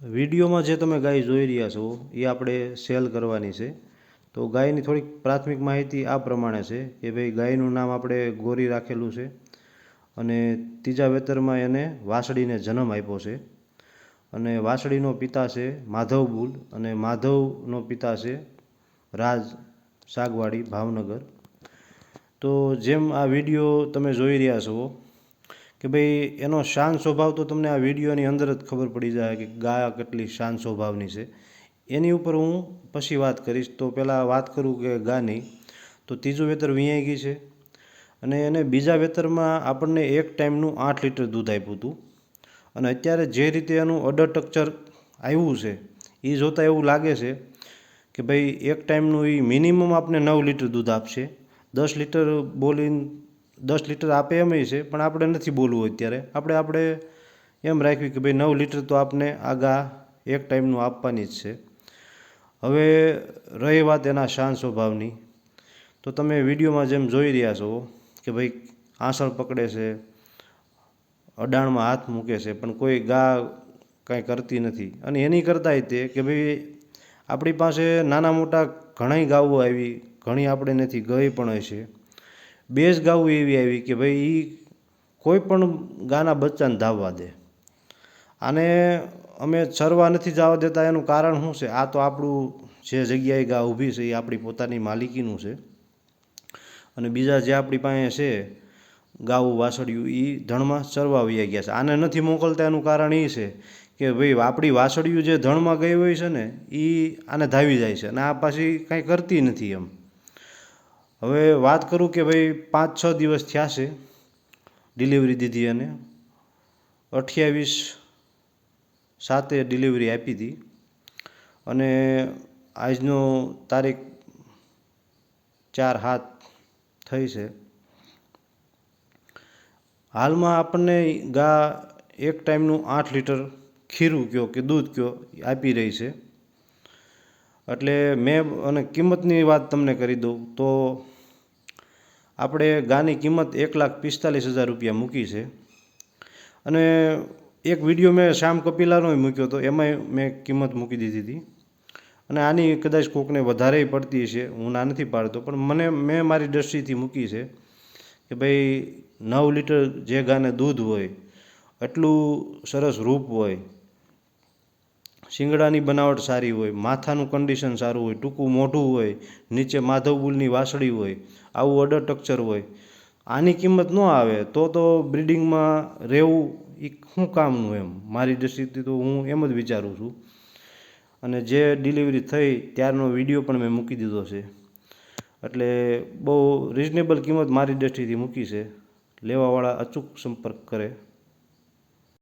વિડીયોમાં જે તમે ગાય જોઈ રહ્યા છો એ આપણે સેલ કરવાની છે. તો ગાયની થોડીક પ્રાથમિક માહિતી આ પ્રમાણે છે કે ભાઈ ગાયનું નામ આપણે ગોરી રાખેલું છે અને ત્રીજા વેતરમાં એને વાસળીને જન્મ આપ્યો છે. અને વાસળીનો પિતા છે માધવ બુલ અને માધવનો પિતા છે રાજ સાગવાડી ભાવનગર. તો જેમ આ વિડીયો તમે જોઈ રહ્યા છો કે ભાઈ એનો શાંત સ્વભાવ તો તમને આ વિડીયોની અંદર જ ખબર પડી જાય કે ગાય કેટલી શાંત સ્વભાવની છે. એની ઉપર હું પછી વાત કરીશ. તો પહેલાં વાત કરું કે ગાની, તો ત્રીજું વેતર વીણાઈ ગઈ છે અને એને બીજા વેતરમાં આપણને એક ટાઈમનું 8 લીટર દૂધ આપ્યું હતું. અને અત્યારે જે રીતે એનું અડર સ્ટ્રક્ચર આવ્યું છે એ જોતાં એવું લાગે છે કે ભાઈ એક ટાઈમનું એ મિનિમમ આપણે 9 લીટર દૂધ આપશે. 10 લીટર બોલીને 10 લીટર આપે એમ છે, પણ આપણે નથી બોલવું અત્યારે. આપણે એમ રાખ્યું કે ભાઈ 9 લીટર તો આપને આ ગા એક ટાઈમનું આપવાની જ છે. હવે રહી વાત એના શાંત સ્વભાવની, તો તમે વિડીયોમાં જેમ જોઈ રહ્યા છો કે ભાઈ આંસળ પકડે છે, અડાણમાં હાથ મૂકે છે, પણ કોઈ ગા કાંઈ કરતી નથી. અને એની કરતાંય તે કે ભાઈ આપણી પાસે નાના મોટા ઘણાય ગાઉઓ આવી, ઘણી આપણે નથી ગઈ પણ હશે. 2 જ ગાઉ એવી આવી કે ભાઈ એ કોઈ પણ ગાના બચ્ચાને ધાવવા દે. આને અમે ચરવા નથી જવા દેતા. એનું કારણ શું છે? આ તો આપણું જે જગ્યાએ ગા ઊભી છે એ આપણી પોતાની માલિકીનું છે. અને બીજા જે આપણી પાસે છે ગાઉ વાસળિયું એ ધણમાં ચરવા વયા ગયા છે. આને નથી મોકલતા એનું કારણ એ છે કે ભાઈ આપણી વાસળિયું જે ધણમાં ગઈ હોય છે ને એ આને ધાવી જાય છે અને આ પાછી કાંઈ કરતી નથી એમ. હવે વાત કરું કે ભાઈ 5-6 દિવસ થયા છે ડિલિવરી દીધી અને 28/7 ડિલિવરી આપી હતી. અને આજનો તારીખ 4/7 થઈ છે. હાલમાં આપણને ગા એક ટાઈમનું 8 લીટર ખીરું કયો કે દૂધ કયો આપી રહી છે. એટલે મેં અને કિંમતની વાત તમને કરી દઉં તો આપણે ગાની કિંમત 1,45,000 રૂપિયા મૂકી છે. અને એક વિડીયો મેં શ્યામ કપિલાનો મૂક્યો હતો, એમાંય મેં કિંમત મૂકી દીધી હતી. અને આની કદાચ કોકને વધારે પડતી છે, હું ના નથી પાડતો, પણ મેં મારી દ્રષ્ટિથી મૂકી છે કે ભાઈ 9 લીટર જે ગાને દૂધ હોય, એટલું સરસ રૂપ હોય, શિંગડાની બનાવટ સારી હોય, માથાનું કન્ડિશન સારું હોય, ટૂંકું મોઢું હોય, નીચે માધવબુલની વાસળી હોય, આવું અડર સ્ટ્રક્ચર હોય, આની કિંમત ન આવે તો બ્રિડિંગમાં રહેવું એ શું કામનું એમ. મારી દ્રષ્ટિથી તો હું એમ જ વિચારું છું. અને જે ડિલિવરી થઈ ત્યારનો વિડીયો પણ મેં મૂકી દીધો છે. એટલે બહુ રિઝનેબલ કિંમત મારી દ્રષ્ટિથી મૂકી છે. લેવાવાળા અચૂક સંપર્ક કરે.